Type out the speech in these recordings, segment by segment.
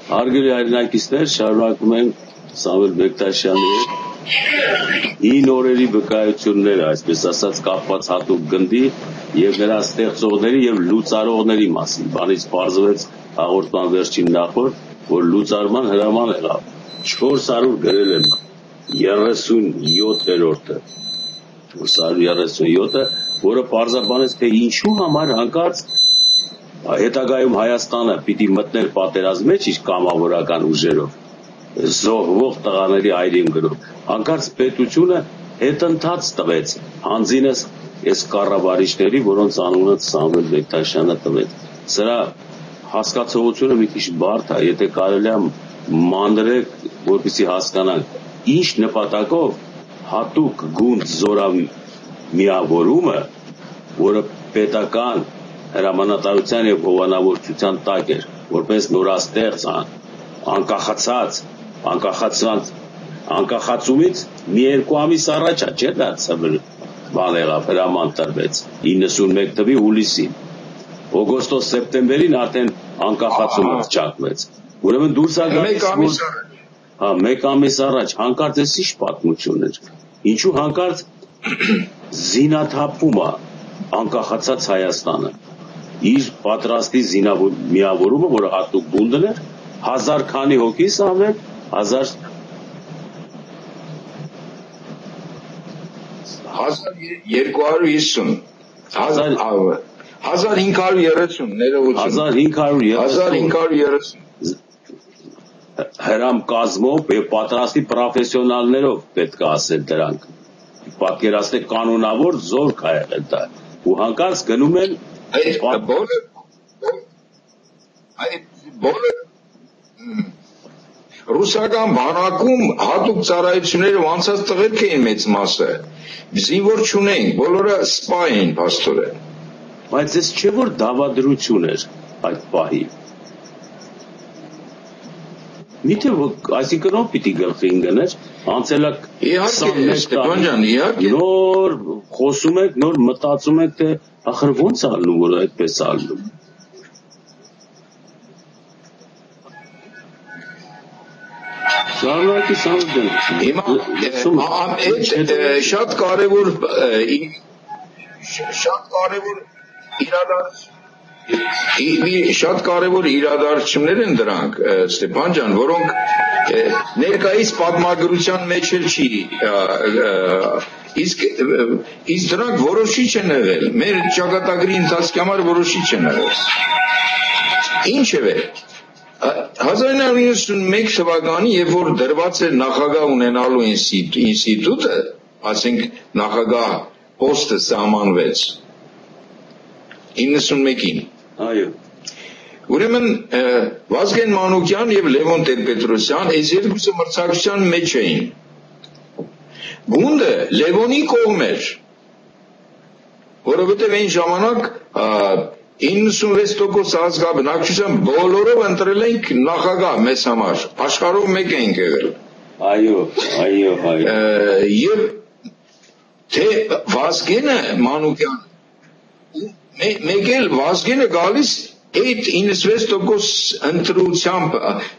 Հարգելի հայրենակիցներ, շարունակում ենք Սամվել Բեկտաշյանի հետ 9 օրերի վկայությունները, այսպես ասած, կապված հատուկ գնդի եւ նրա ստեղծողների եւ լուծարողների մասին։ Բանից պարզվեց հաղորդման վերջին նախորդ, որ լուծարման հրաման եղավ 400 գրել են 37-րդը, 437-ը, որը պարզաբանեց, թե ինչու համար հանկարծ հետագայում Հայաստանը պիտի մտներ պատերազմի մեջ իր կամավորական ուժերով, զոհվող տղաների այրին գրով, հանկարծ պետությունը հետընթաց տվեց հանձինս այս կառավարիչների, որոնց անունը Սամվել Բեկտաշյանը տվեց։ Սրա հասկացողությունը մի քիչ բարդ է, եթե կարելի է մանրեք, որպեսզի հասկանանք, ինչ նպատակով հատուկ գունդ զորամիավորումը, որը պետական հրամանատարության եւ հովանավորչության տակ էր, որպես նորաստեղծ անկախացումից մի երկու ամիս առաջ է, չէ՞ դարձավ բան եղավ, հրաման տրվեց 91 թվականի հուլիսին, օգոստոս-սեպտեմբերին արդեն անկախացումը չակվեց, ուրեմն դուրս է գալիս մեկ ամիս առաջ, հանկարծ էս ինչ պատմություն էր, ինչու հանկարծ զինաթափվում է անկախացած Հայաստանը, իր պատրաստի զինամիավորումը, որը հատուկ գունդն էր, 1000 քանի հոգի Սամվել, 1250 1530 ներողություն 1530 հրամ կազմով եւ պատրաստի պրոֆեսիոնալներով պետք է ասել դրանք, պատկերացնեք կանոնավոր զորք է եղել դա, ու հանկարծ գնում են բոլոր ռուսական բանակում հատուկ ծառայությունները անցած տղերք էին մեծ մասը, զինվոր չունեին, բոլորը սպա էին փաստորեն։ Բայց ես չէ որ դավադրություն էր այդ պահին։ Միթե այսինքն ով պիտի գլխի ընկներ, անցելակ 21 տարի նոր խոսում եք, նոր մտածում եք, թե ախր ոնց է ալնում, որ այդպես ալնում։ Շարունակի Սամվել շատ կարևոր իրադարձություններ են դրանք, Ստեփան ջան, որոնք ներկայիս պատմագրության մեջ էլ չի, իսկ դրանք որոշիչ են եղել, մեր ճակատագրի ընթացքի համար որոշիչ են եղել։ Ինչևէ, 1991 թվականին, երբ որ դրված էր նախագահ ունենալու ինստիտուտը, ասենք նախագահ պոստը սահմանվեց 91-ին։ Այո։ Ուրեմն Վազգեն Մանուկյան եւ Լևոն Տեր-Պետրոսյան այս երկուսը մրցակցության մեջ էին։ Գունդը Լևոնի կողմ էր, որովհետեւ այն ժամանակ 96% ազգաբնակչության բոլորով ընտրել ենք նախագահ մեզ համար, աշխարհով մեկ ենք եղել։ Այո։ Եվ թե Վազգենը Մանուկյան մեկ էլ Վազգենը գալիս այդ 96% ընտրությամբ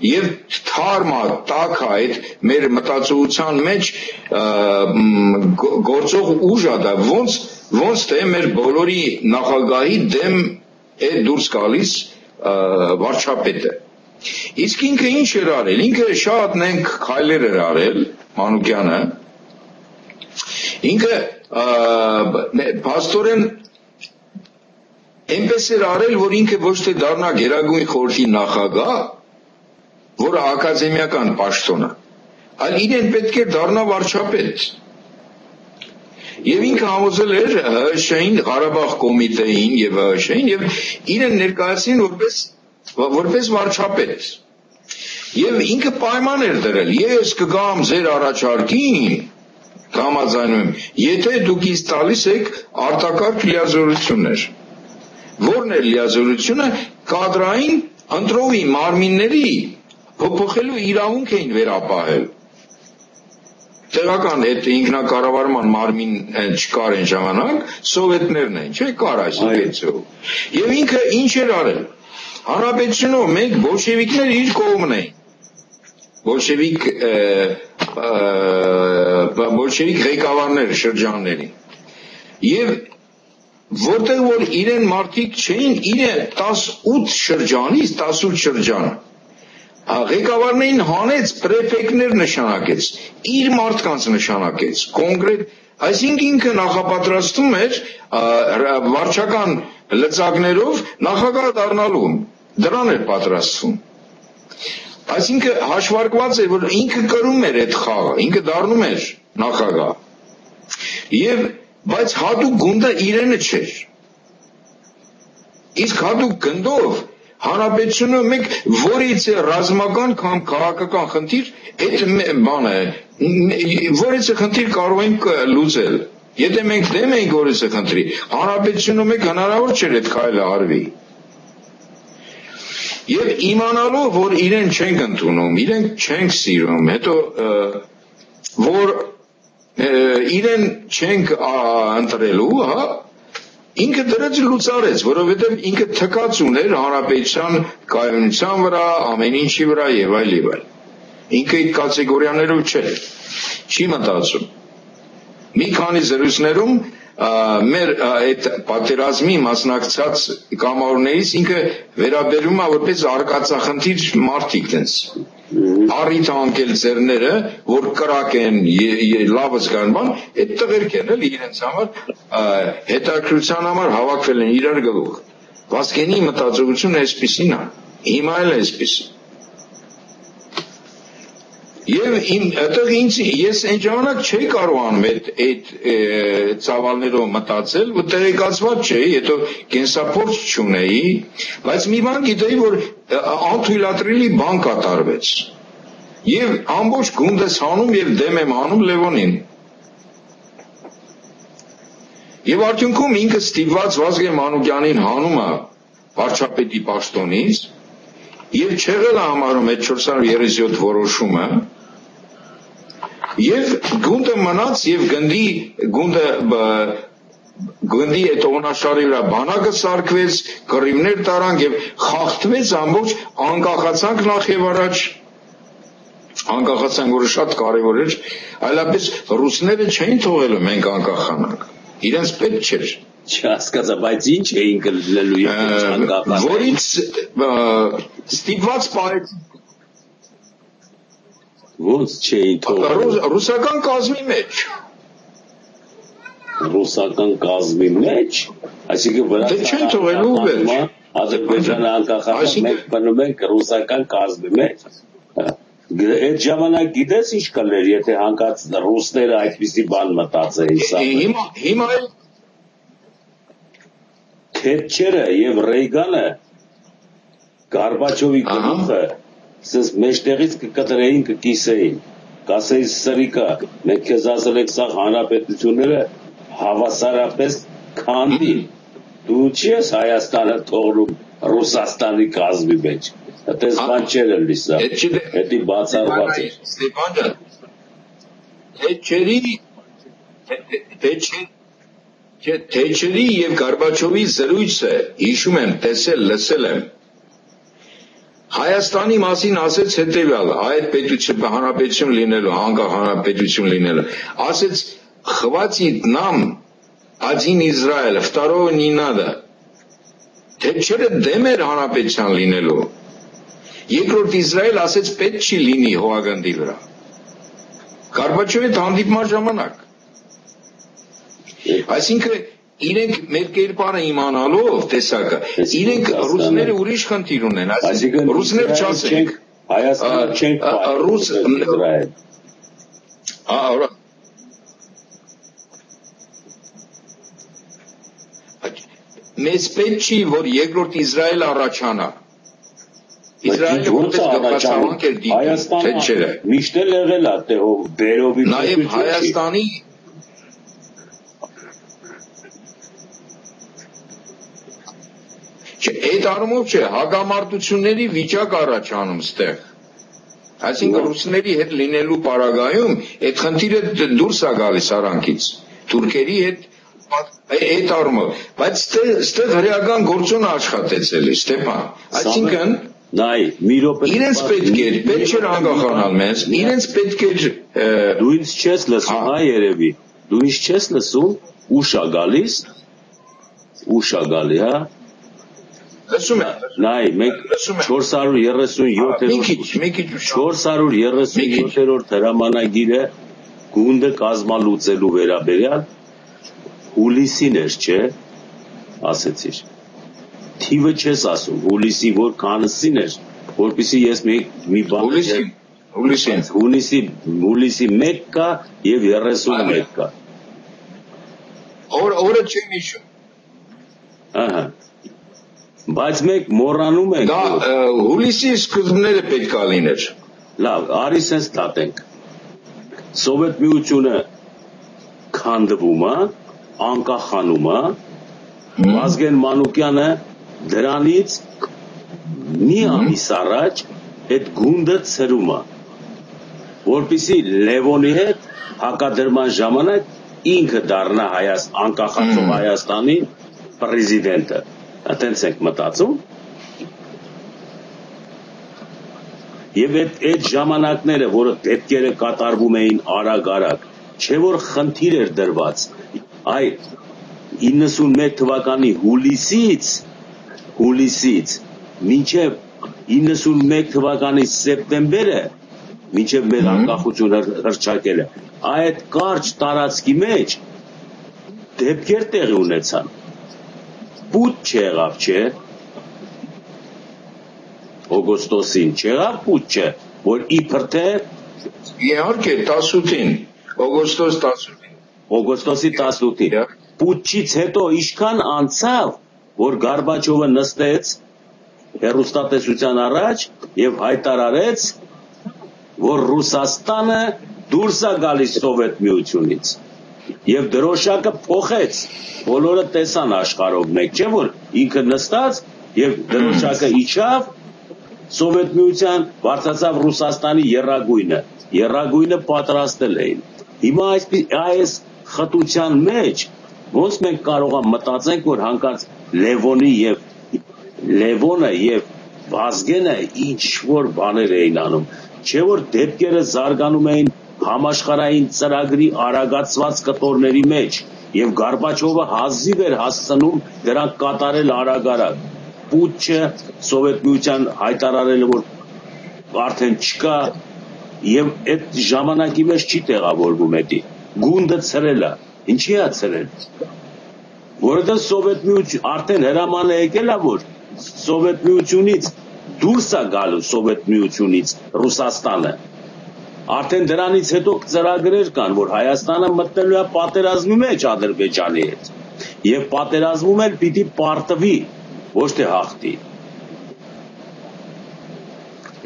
եւ թարմա տակա այդ մեր մտածողության մեջ գործող ուժ է դա ոնց թե մեր բոլորի նախագահի դեմ է դուրս գալիս վարչապետը իսկ ինքը ինչ էր արել ինքը շատ նենք քայլեր էր արել Մանուկյանը ինքը փաստորեն այնպես էր արել, որ ինքը ոչ թե դառնա Գերագույն խորհրդի նախագահ, որը ակադեմիական պաշտոն է, այլ իրեն պետք է դառնա վարչապետ։ Եվ ինքը համոզել էր ՀՀՇ-ին, Ղարաբաղ կոմիտեին եւ ՀՀՇ-ին եւ իրեն ներկայացին որպես վարչապետ։ Եվ ինքը պայման էր դրել. ես կգամ ձեր առաջարկին, կհամաձայնում եմ, եթե դուք ինձ տալիս եք արտակարգ լիազորություններ։ Որն է լիազորությունը կադրային ընտրովի մարմինների փոփոխելու իրավունք էին վերապահել։ Տեղական այդ ինքնակառավարման մարմին չկար այն ժամանակ, սովետներն են, չէ՞ կար այս ինքնիցիով։ Եվ ինքը ինչ էր արել։ Հանրապետությունով մենք բոլշևիկներ իր կողմն էին, բոլշևիկ ղեկավարներ շրջանների, եւ որտեղ որ իրեն մարդիկ չէին, իրեն 18 շրջան ղեկավարներին հանեց, պրեֆեկտներ նշանակեց, իր մարդկանց նշանակեց, կոնկրետ, այսինքն ինքը նախապատրաստում էր վարչական լծակներով նախագահ դառնալու, դրան էր պատրաստվում, այսինքն հաշվարկված է, որ ինքը կրում էր այդ խաղը, ինքը դառնում էր նախագահ, եւ բայց հատուկ գունդը իրենը չէր, իսկ հատուկ գնդով հանրապետությունը մենք որից է ռազմական կամ քաղաքական խնդիր, այդ բանը, որից է խնդիր կարող ենք լուծել, եթե մենք դեմ ենք որից է խնդրի, հանրապետությունը մենք հնարավոր չէր այդ քայլը արվի, եւ իմանալով, որ իրեն չենք ընդունում, իրենք չենք սիրում, հետո որ իրեն չենք ընտրելու, հա, ինքը դրած լուծարեց, որովհետև ինքը թքած ուներ հանրապետության կայունության վրա, ամեն ինչի վրա եւ այլ եւ այլ։ Ինքը այդ կատեգորիաներով չէ, չի մտածում։ Մի քանի զրույցներում մեր այդ պատերազմի մասնակցած կամավորներից ինքը վերաբերում է որպես արկածախնդիր մարդիկ տենց առիթ անկել ձեռները, որ կրակ են, լավ զգան բան, այդ տղերք են էլ իրենց համար հետաքրության համար հավաքվել են իրար գլուխ։ Վազգենի մտածողությունը այսպիսին է, հիմա էլ այսպիսին։ Եվ ես այն ժամանակ չէի կարողանում այդ ծավալներով մտածել, որ տեղեկացված չէի, հետո կենսափորձ չունեի, բայց մի բան գիտեի, որ անթույլատրելի բան կատարվեց։ Եվ ամբողջ գունդս հանում եւ դեմ եմ հանում Լևոնին։ Եվ արդյունքում ինքը ստիպված Վազգեն Մանուկյանին հանում է վարչապետի պաշտոնից եւ չեղել է համարում այդ 437 որոշումը եւ գունդը մնաց եւ գնդի այդ օնաշարի վրա բանակը սարքվեց, կռիվներ տարանք եւ խախտվեց ամբողջ անկախացանք նախ եւ առաջ անկախացանք, որը շատ կարեւոր էր, այլապես ռուսները չէին թողելու մենք անկախանանք, իրենց պետք չէր։ Չհասկացա, բայց ինչ էին կլինելու եւ անկախանանք, որից ստիպված պահեց ոնց չէին թողելու ռուսական կազմի մեջ։ Ռուսական կազմի մեջ, այսինքն Վրաստանը չեն թողելու վերջ։ Ադրբեջանը անկախանանք, մենք մնում ենք ռուսական կազմի մեջ։ Այդ ժամանակ գիտես ինչ կլեր, եթե հանկարծ ռուսները այդպիսի բան մտածեին սա։ Հիմա էլ Թետչերը եւ Ռեյգանը Գորբաչովի գլուխը սենց մեջտեղից կկտրեին, կկիսեին, կասեին սրիկա, մենք քեզ ասել ենք սա հանրապետությունները հավասարապես քանդին, դու չի ես Հայաստանը թողնում Ռուսաստանի կազմի մեջ, այդպես բան չէր էլի սա, հետի բացառված էր։ Ստեփան ջան, Թետչերի եւ Գորբաչովի զրույցը հիշում եմ, տեսել, լսել եմ։ Հայաստանի մասին ասեց հետևյալը, այդ պետություն հանրապետություն լինելու, անկախ հանրապետություն լինելու, ասեց «Хватит нам один Израиль, второго не надо»։ Թետչերը դեմ էր հանրապետության լինելու։ Երկրորդ Իսրայել ասեց պետք չի լինի հողագնդի վրա։ Գորբաչովի հետ հանդիպման ժամանակ։ Այսինքն իրենք մեր կերպարը իմանալով տեսակը, իրենք ռուսները ուրիշ խնդիր ունեն, այսինքն ռուսներ չասենք, Հայաստանը չենք ռուս Իսրայել։ Մեզ պետք չի, որ երկրորդ Իսրայել առաջանա։ Իսրայելը որպես գլխացավանք էր դիտում, Թետչերը։ Միշտ էլ եղել է տեղով բերովի։ Նաև Հայաստանի այդ առումով չէ, հակամարտությունների վիճակ առաջանում ստեղ։ Այսինքն ռուսների հետ լինելու պարագայում այդ խնդիրը դուրս է գալիս արանքից։ Թուրքերի հետ այդ առումով, բայց ստեղ հրեական գործոնը աշխատեցել է, Ստեփան, այսինքն նայ մի րոպե իրենց պետք չէր անկախանալ մեզ, իրենց պետք էր դու ինձ չես լսում, հա երևի դու ինձ չես լսում, ուշ ա գալի, հա լսում եմ, նայ մենք 437-րդ հրամանագիրը գունդը կազմալուծելու վերաբերյալ հուլիսին էր, չէ, ասեցիր թիվը չես ասում, հուլիսի որ քանիսին էր, որպեսզի ես մի բան հուլիսի 1 կա եւ 31 կա օրը չեմ հիշում ահա բայց մենք մոռանում ենք դա հուլիսի սկզբները պետք է լիներ լավ արի sense դատենք Սովետ միությունը քանդվում է անկախանում է Վազգեն Մանուկյանը դրանից մի ամիս առաջ այդ գունդը ցրում է որպեսզի Լևոնի հետ հակադրման ժամանակ ինքը դառնա անկախացող Հայաստանի պրեզիդենտը այտենց ենք մտածում եւ այդ ժամանակները որը դեպքերը կատարվում էին արագ չէ որ խնդիր էր դրված այ 91 թվականի հուլիսից մինչև 91 թվականի սեպտեմբերը մինչև մեր անկախությունը հռչակելը այդ կարճ տարածքի մեջ դեպքեր տեղի ունեցան պուտ չեղավ չէ օգոստոսին չեղավ պուտ չէ որ իբր թե իհարկե 18-ին օգոստոսի 18-ին պուտչից հետո ինչքան անցավ որ Գորբաչովը նստեց հեռուստատեսության առաջ եւ հայտարարեց որ Ռուսաստանը դուրս է գալիս Սովետ միությունից եւ դրոշակը փոխեց բոլորը տեսան աշխարհով մեկ չէ որ ինքը նստած եւ դրոշակը իջավ Սովետ միության բարձրացավ Ռուսաստանի երրագույնը պատրաստել էին հիմա այս խտության մեջ ոնց մենք կարող ենք մտածենք որ հանկարծ Լևոնը եւ Վազգենը ինչ որ բաներ էին անում չէ որ դեպքերը զարգանում էին համաշխարհային ծրագրի արագացված կտորների մեջ եւ Գորբաչովը հազիվ էր հասցնում դրանք կատարել արագ պուտչը Սովետ միության հայտարարել որ արդեն չկա եւ այդ ժամանակի մեջ չի տեղավորվում էդի գունդը ցրելա ինչի է ցրել որովհետեւ Սովետ միություն արդեն հրամանը եկել է որ Սովետ միությունից դուրս է գալու Սովետ միությունից Ռուսաստանը արդեն դրանից հետո ծրագրեր կան որ Հայաստանը մտնելու է պատերազմի մեջ Ադրբեջանի հետ եւ պատերազմում էլ պիտի պարտվի ոչ թե հաղթի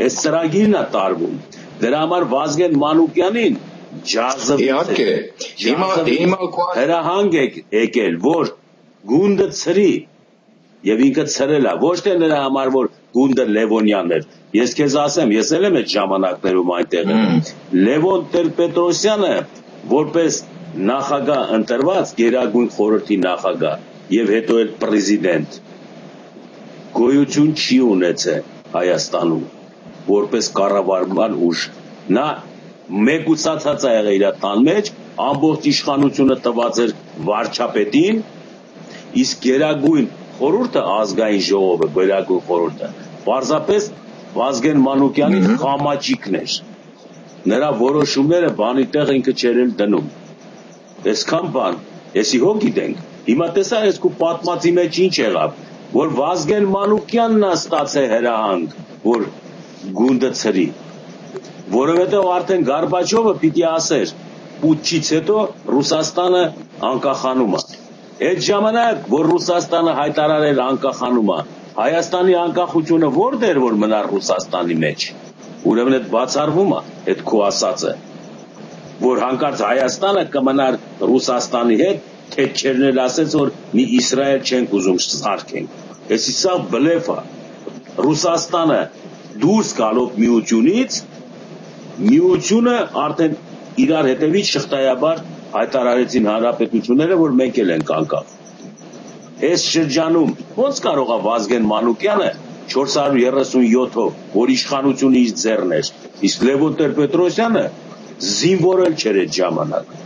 այս ծրագիրն է տարվում դրա համար Վազգեն Մանուկյանին իհարկե հիմա հրահանգ եկել որ գունդը ցրի եւ ինքը ցրել է ոչ թե նրա համար որ գունդը Լևոնյան էր ես քեզ ասեմ ես էլ եմ այդ ժամանակներում այնտեղ Լևոն Տեր-Պետրոսյանը որպես նախագահ ընտրված Գերագույն խորհրդի նախագահ եւ հետո էլ պրեզիդենտ գոյություն չի ունեցել Հայաստանում որպես կառավարման ուժ նա մեկուսացած է եղել իր տան մեջ ամբողջ իշխանությունը տված էր վարչապետին իսկ Գերագույն խորհուրդը ազգային ժողովը Գերագույն խորհուրդը պարզապես Վազգեն Մանուկյանի խամաճիկն էր նրա որոշումները բանի տեղ ինքը չէր դնում այսքան բան եսի հո գիտենք հիմա տեսա ես քո պատմածի մեջ ինչ եղավ որ Վազգեն Մանուկյանն է ստացել հրահանգ որ գունդը ցրի որովհետեւ արդեն Գորբաչովը պիտի ասեր պուտչից հետո Ռուսաստանը անկախանում է այդ ժամանակ որ Ռուսաստանը հայտարարել անկախանում է Հայաստանի անկախությունը որտեղ որ մնար Ռուսաստանի մեջ ուրեմն այդ բացառվում է այդ քո ասածը որ հանկարծ Հայաստանը կմնար Ռուսաստանի հետ թե չերնել ասեց որ մի Իսրայել չենք ուզում սարքենք այսի սա բլեֆ է Ռուսաստանը դուրս գալով միությունից միությունը արդեն իրար հետևից շղթայաբար հայտարարեցին հանրապետությունները, որ մենք էլ ենք անկախ։ Այս շրջանում ոնց կարող է Վազգեն Մանուկյանը 437-ով, որ իշխանությունը իր ձեռն էր, իսկ Լևոն Տեր-Պետրոսյանը զինվորել չէր այդ ժամանակ։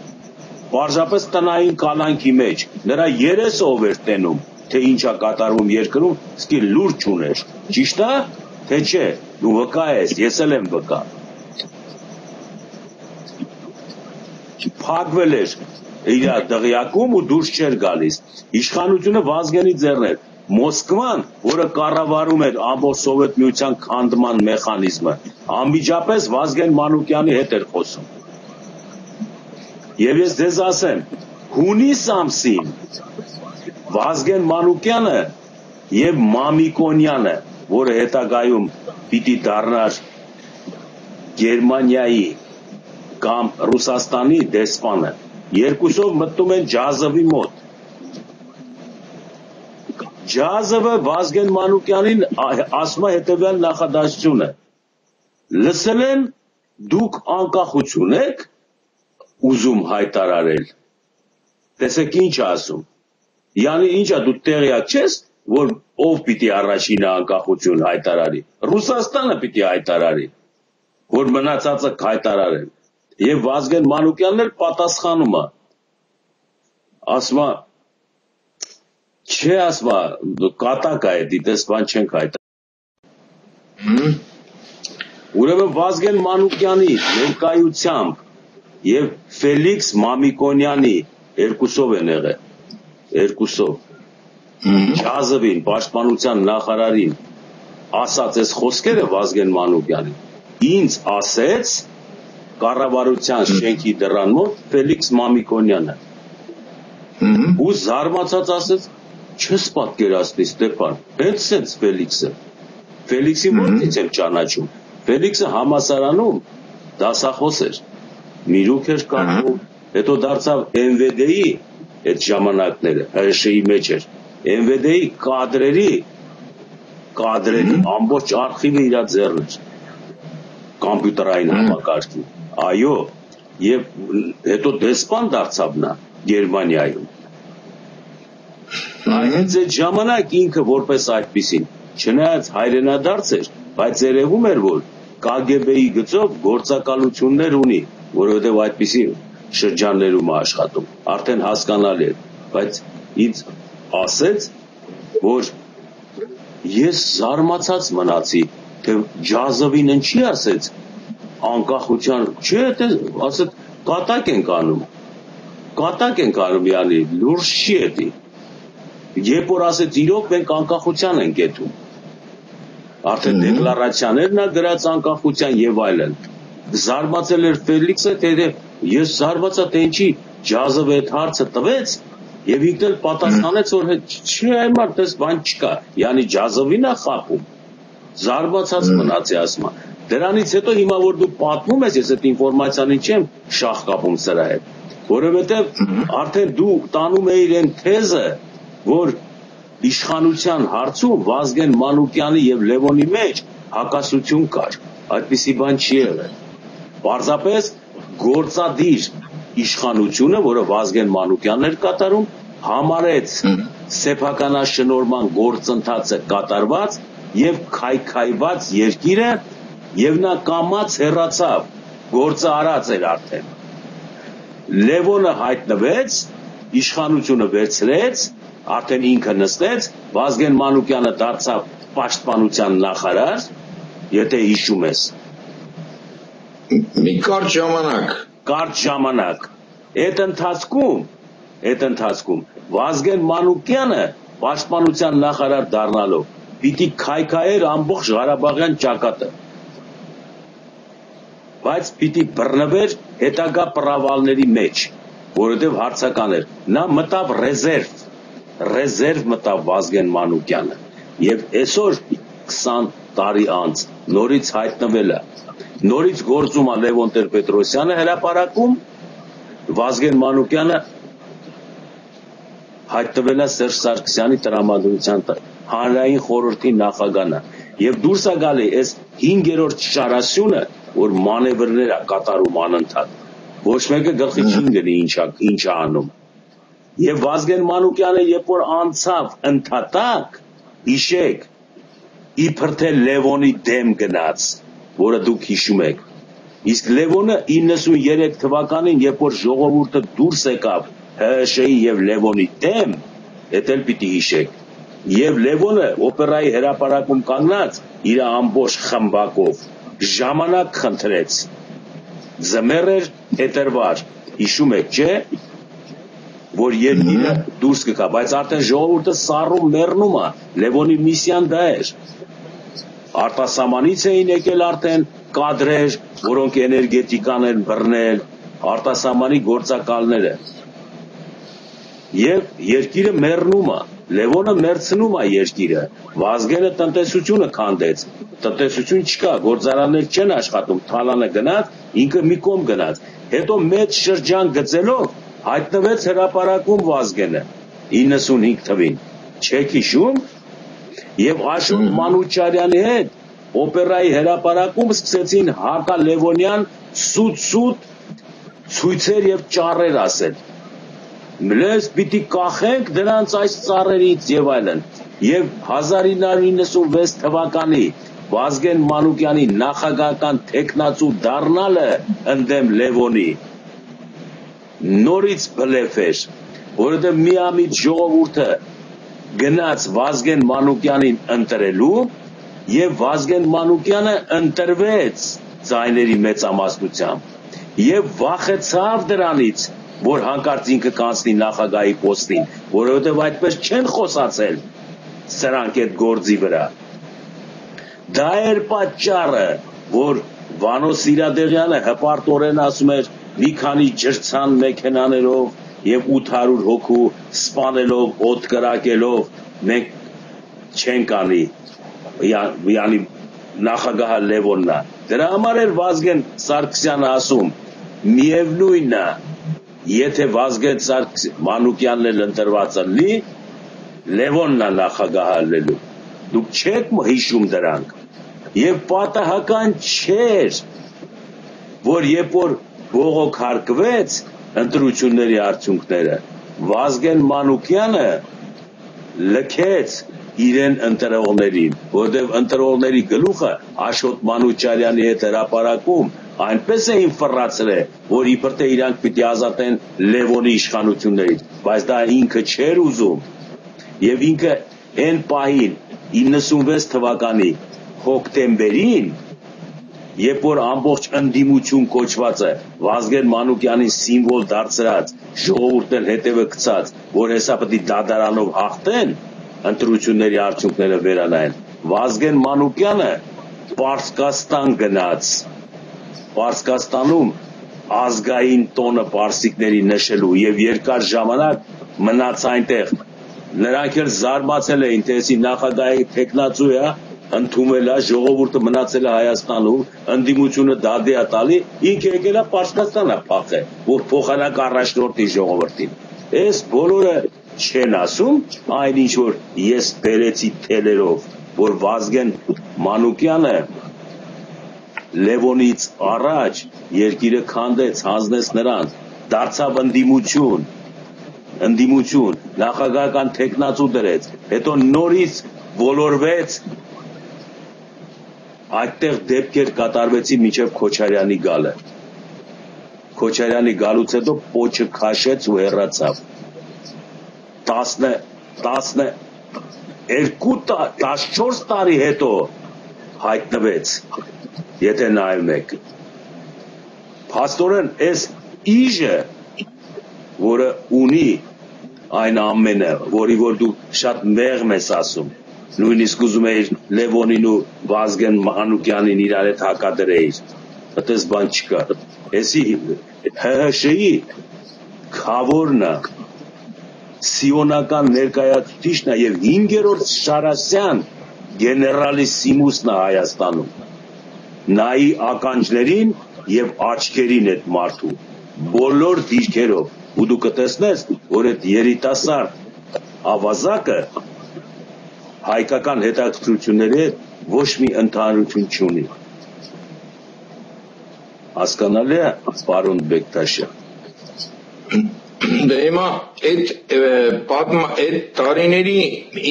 Պարզապես տնային կալանքի մեջ նրա երեսը ով էր տենում, թե ինչա կատարվում երկրում, սկի լուր չուներ։ Ճիշտ է, թե չէ, դու վկա ես, ես էլ եմ վկա։ Փակվել էր իր դղյակում ու դուրս չէր գալիս։ Իշխանությունը Վազգենի ձեռն էր։ Մոսկվան, որը կառավարում էր ամբողջ Սովետ միության քանդման մեխանիզմը, անմիջապես Վազգեն Մանուկյանի հետ էր խոսում։ Եվ ես ձեզ ասեմ, հունիս ամսին Վազգեն Մանուկյանը եւ Մամիկոնյանը, որը հետագայում պիտի դառնար Գերմանիայի կամ Ռուսաստանի դեսպանը, երկուսով մտնում են Ջազովի մոտ։ Ջազովը Վազգեն Մանուկյանին ասում է հետևյալ նախադասությունը. լսել են դուք անկախություն եք ուզում հայտարարել։ Տեսեք ինչ ասում։ Յանի ինչա դու տեղյակ չես, որ ով պիտի առաջինը անկախություն հայտարարի։ Ռուսաստանը պիտի հայտարարի, որ մնացածը հայտարարեն։ Եվ Վազգեն Մանուկյանն էլ պատասխանում է։ Ասում է, չէ, ասում է, կատակ է դիտես բան չենք հայտարարում։ Ուրեմն Վազգեն Մանուկյանի ներկայությամբ եւ Ֆելիքս Մամիկոնյանի երկուսով են եղել, երկուսով Ջազովին, պաշտպանության նախարարին ասած այս խոսքերը Վազգեն Մանուկյանին ինձ ասեց կառավարության շենքի դռան մոտ Ֆելիքս Մամիկոնյանը ու զարմացած ասեց չես պատկերացնի Ստեփան, հենց սենց Ֆելիքսը Ֆելիքսի ո՞րից եմ ճանաչում Ֆելիքսը համասարանում դասախոս էր Միրուք էր կապում, հետո դարձավ MVD-ի այդ ժամանակները, ՀՇ-ի մեջ էր, MVD-ի կադրերի ամբողջ արխիվը իր ձեռն էր, կոմպյուտերային համակարգի, այո, եւ հետո դեսպան դարձավ նա Գերմանիայում։ Հենց այդ ժամանակ ինքը որպես այդպիսին, չնայած հայրենադարձ էր, բայց երևում էր, որ KGB-ի գծով գործակալություններ ունի, որովհետև այդպիսի շրջաններում աշխատում, արդեն հասկանալի էր, բայց ինձ ասեց, որ ես զարմացած մնացի, թե Ջազովին ինչի ասեց, անկախության, չէ, ասեց, կատակ ենք անում, յանի, լուրջ չի էդի, երբ որ ասեց, իրոք մենք անկախության ենք եթում, արդեն դեկլարացիաներն է գրած անկախության եւ այլն, զարմացել էր Ֆելիքսը, թե ես զարմացա, թե ինչի Ջազովը այդ հարցը տվեց եւ ինքն էլ պատասխանեց, որ չէ, այմար, դες բան չկա, յանի Ջազովին է խապում, զարմացած մնացի ասում։ Դրանից հետո հիմա որ դու պատմում ես, ես այդ ինֆորմացիան չեմ շահ կապում սրա հետ, որովհետեւ արդեն դու տանում էիր այն թեզը, որ իշխանության հարցում Վազգեն Մանուկյանի եւ Լևոնի մեջ հակասություն կար, այդպիսի բան չի եղել։ Պարզապես գործադիր իշխանությունը, որը Վազգեն Մանուկյանն էր կատարում, համարեց սեփականաշնորհման գործընթացը կատարված եւ քայքայված երկիրը եւ նա կամաց հեռացավ, գործը արած էր արդեն։ Լևոնը հայտնվեց, իշխանությունը վերցրեց, արդեն ինքը նստեց, Վազգեն Մանուկյանը դարձավ պաշտպանության նախարար, եթե հիշում ես։ Մի կարճ ժամանակ։ Այդ ընթացքում Վազգեն Մանուկյանը պաշտպանության նախարար դառնալով պիտի քայքայեր ամբողջ Ղարաբաղյան ճակատը։ Բայց պիտի բռնվեր հետագա պրավալների մեջ, որովհետև հարցական էր։ Նա մտավ ռեզերվ մտավ Վազգեն Մանուկյանը։ Եվ այսօր 20 տարի անց նորից հայտնվել է, նորից գործում է Լևոն Տեր-Պետրոսյանը հրապարակում, Վազգեն Մանուկյանը հայտնվել է Սերժ Սարգսյանի տրամադրության տակ, հանրային խորհրդի նախագահն է։ Եվ դուրս է գալի այս 5-րդ շարասյունը, որ մանևրներ է կատարում անընդհատ։ ոչ մեկը գլխի չի գնի ինչ անում։ Եվ Վազգեն Մանուկյանը երբ որ անցավ ընդհատակ, հիշեք, իբր թե Լևոնի դեմ գնաց, որը դուք հիշում եք։ Իսկ Լևոնը 93 թվականին, երբ որ ժողովուրդը դուրս եկավ ՀՀՇ-ի եւ Լևոնի դեմ, դա էլ պիտի հիշեք։ Եվ Լևոնը օպերայի հրապարակում կանգնած իր ամբողջ խմբակով ժամանակ խնդրեց։ Ձմեռ էր, հետերվար, հիշում եք, չէ՞, որ երկիրը դուրս կգա, բայց արդեն ժողովուրդը սառում մեռնում է, Լևոնի միսիան դա էր։ Արտասահմանից էին եկել արդեն կադրեր, որոնք էներգետիկան են բռնել, արտասահմանի գործակալները։ Եվ երկիրը մեռնում է, Լևոնը մեռցնում է երկիրը, Վազգենը տնտեսությունը քանդեց, տնտեսություն չկա, գործարաններ չեն աշխատում, թալանը գնաց, ինքը մի կողմ գնաց, հետո մեծ շրջան գծելով հայտնվեց հրապարակում Վազգենը 95 թվին, չեք հիշում, եւ Աշոտ Մանուչարյանի հետ օպերայի հրապարակում սկսեցին հակալևոնյան սուտ ցույցեր եւ ճառեր ասել։ Մլես պիտի կախենք դրանց այս ծառերից եւ այլն։ Եվ 1996 թվականի Վազգեն Մանուկյանի նախագահական տեխնացու դառնալը ընդդեմ Լևոնի նորից բլեֆ էր, որովհետեւ միամիտ ժողովուրդը գնաց Վազգեն Մանուկյանին ընտրելու եւ Վազգեն Մանուկյանը ընտրվեց ձայների մեծամասնությամբ եւ վախեցավ դրանից, որ հանկարծ ինքը կանցնի նախագահի պոստին, որովհետեւ այդպես չեն խոսացել սրանք այդ գործի վրա։ Դա էր պատճառը, որ Վանո Սիրադեղյանը հպարտորեն ասում էր մի քանի ջրցան մեքենաներով եւ 800 հոգու սպանելով, օդ կրակելով մենք չենք անի, յանի նախագահը Լևոնն է։ Դրա համար էր Վազգեն Սարգսյանը ասում, միևնույնն է, եթե Վազգեն Մանուկյանն էլ ընտրված լինի, Լևոնն է նախագահը լինելու։ Դուք չեք հիշում դրանք։ Եվ պատահական չէր, որ երբ որ բողոքարկվեց ընտրությունների արդյունքները, Վազգեն Մանուկյանը լքեց իրեն ընտրողներին, որովհետև ընտրողների գլուխը Աշոտ Մանուչարյանի հետ հրապարակում այնպես էին ֆռացրել, որ իբր թե իրանք պիտի ազատեն Լևոնի իշխանություններից, բայց դա ինքը չէր ուզում։ Եվ ինքը այն պահին 96 թվականի հոկտեմբերին, երբ որ ամբողջ ընդդիմություն կոչվածը Վազգեն Մանուկյանին սիմվոլ դարձրած, ժողովուրդն հետևը գցած, որ հեսա պետք է դադարանով հաղթեն, ընտրությունների արդյունքները վերանային, Վազգեն Մանուկյանը Պարսկաստան գնաց, Պարսկաստանում ազգային տոնը պարսիկների նշելու եւ երկար ժամանակ մնաց այնտեղ։ Նրանք էլ զարմացել էին, թե էսի նախագահի տեխնացու է, ընդունել է, ժողովուրդը մնացել է Հայաստանում, ընդդիմությունը դադի է տալի, ինքը եկել է Պարսկաստան է փախել, որ փոխանակ առաջնորդի ժողովրդին։ Այս բոլորը չեն ասում, այնինչ որ ես բերեցի թելերով, որ Վազգեն Մանուկյանը Լևոնից առաջ երկիրը քանդեց, հանձնեց նրան, դարձավ ընդդիմություն, նախագահական տեխնացու դրեց, հետո նորից ոլորվեց, այդտեղ դեպքեր կատարվեցի մինչև Քոչարյանի գալը։ Քոչարյանի գալուց հետո պոչը քաշեց ու հեռացավ։ 14 տարի հետո հայտնվեց, եթե նայում եք։ Փաստորեն այս իժը, որը ունի այն ամենը, որի որ դու շատ մեղմ ես ասում, նույնիսկ ուզում էիր Լևոնին ու Վազգեն Մանուկյանին իրար հետ հակադրեիր, այդպես բան չկա։ Էսի ՀՀՇ-ի քավորն է, սիոնական ներկայացուցիչն է եւ 5-րդ Շարասյան գեներալիսիմուսն է Հայաստանում։ Նայի ականջներին եւ աչքերին այդ մարդու բոլոր դիրքերով, ու դու կտեսնես, որ այդ երիտասարդ ավազակը հայկական հետաքրքրությունների հետ ոչ մի ընդհանրություն չունի։ հասկանալի է, պարոն Բեկտաշյան։ Դե հիմա այդ տարիների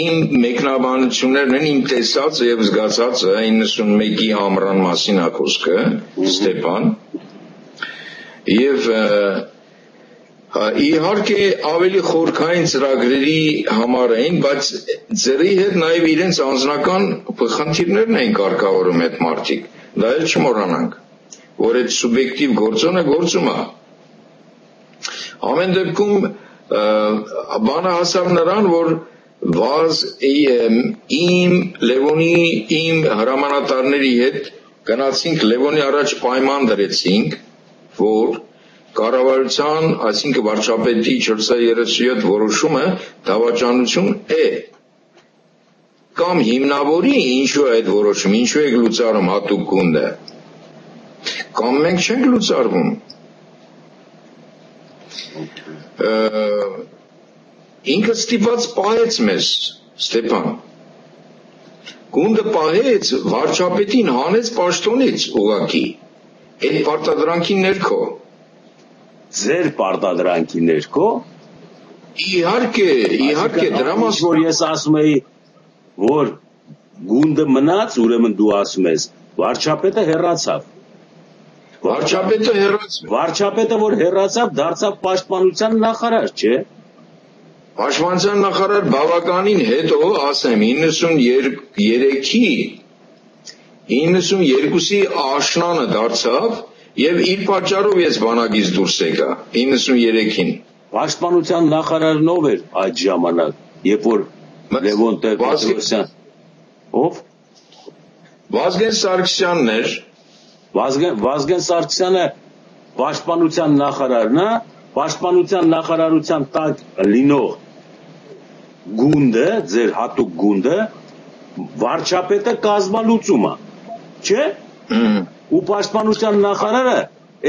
իմ մեկնաբանություններն են, իմ տեսածը եւ զգացածը 91-ի ամռան մասին է խոսքը, Ստեփան, եւ իհարկե ավելի խորքային ծրագրերի համար էին, բայց ձերի հետ նաեւ իրենց անձնական խնդիրներն էին կարգավորում այդ մարդիկ, դա էլ չմոռանանք, որ այդ սուբյեկտիվ գործոնը գործում է։ Ամեն դեպքում բանը հասավ նրան, որ իմ Լևոնի, իմ հրամանատարների հետ գնացինք Լևոնի առաջ պայման դրեցինք, որ կառավարության, այսինքն վարչապետի 437 որոշումը դավաճանություն է, կամ հիմնավորի ինչու է այդ որոշումը, ինչու է լուծարում հատուկ գունդը, կամ մենք չենք լուծարվում։ Ինքը ստիպված պահեց մեզ, Ստեփան, գունդը պահեց, վարչապետին հանեց պաշտոնից ուղղակի, այդ պարտադրանքի ներքո։ Ձեր պարտադրանքի ներքո։ Իհարկե, դրա մասին որ ես ասում էի, որ գունդը մնաց, ուրեմն դու ասում ես, վարչապետը հեռացավ։ Վարչապետը որ հեռացավ, դարձավ պաշտպանության նախարար, չէ։ Պաշտպանության նախարար բավականին հետո, ասեմ, 92-ի աշնանը դարձավ եւ իր պատճառով ես բանակից դուրս եկա 93-ին։ Պաշտպանության նախարարն ով էր այդ ժամանակ, երբ որ Լևոն Տեր-Պետրոսյան, ով? Վազգեն Սարգսյանն էր։ Վազգեն Սարգսյանը պաշտպանության նախարարն է, պաշտպանության նախարարության տակ լինող գունդը, ձեր հատուկ գունդը, վարչապետը կազմալուծում է, չէ՞։ Ու պաշտպանության նախարարը